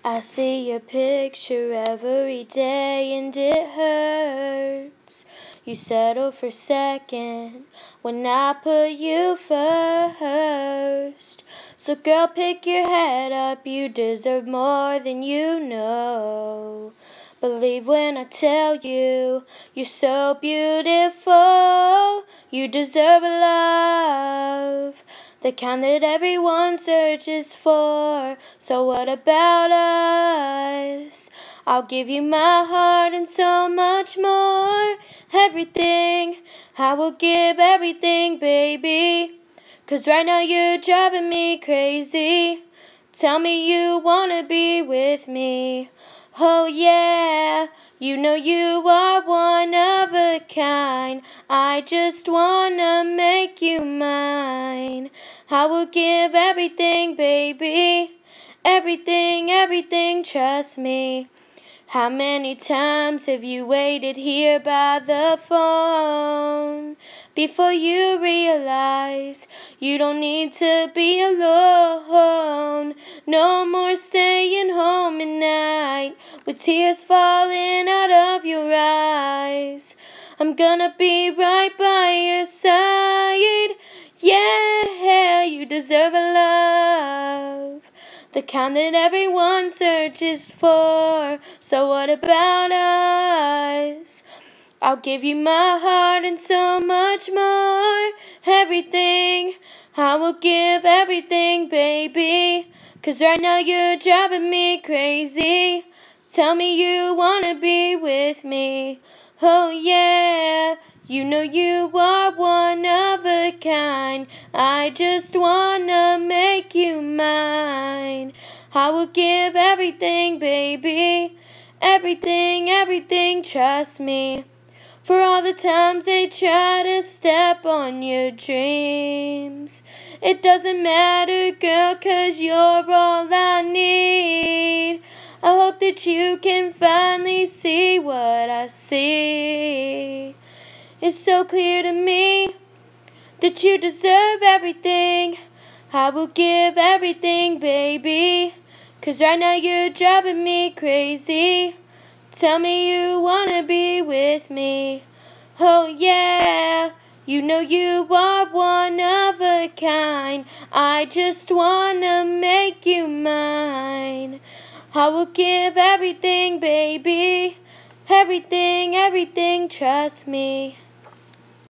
I see your picture every day and it hurts. You settle for second when I put you first. So girl, pick your head up, you deserve more than you know. Believe when I tell you, you're so beautiful. You deserve a love, the kind that everyone searches for. So what about us? I'll give you my heart and so much more. Everything, I will give everything, baby. 'Cause right now you're driving me crazy. Tell me you wanna be with me. Oh yeah, you know you are one of a kind. I just wanna make you mine. I will give everything, baby. Everything, everything, trust me. How many times have you waited here by the phone before you realize you don't need to be alone? No more staying home at night with tears falling out of your eyes. I'm gonna be right by your side. Yeah, you deserve a love, the kind that everyone searches for. So what about us? I'll give you my heart and so much more. Everything, I will give everything, baby. 'Cause right now you're driving me crazy. Tell me you wanna be with me. Oh yeah, you know you are one of a kind. I just wanna make you mine. I will give everything, baby. Everything, everything, trust me. For all the times they try to step on your dreams, it doesn't matter, girl, 'cause you're all I need. I hope that you can finally see what I see. It's so clear to me that you deserve everything. I will give everything, baby. 'Cause right now you're driving me crazy. Tell me you wanna be with me. Oh yeah, you know you are one of a kind. I just wanna make you mine. I will give everything, baby. Everything, everything, trust me.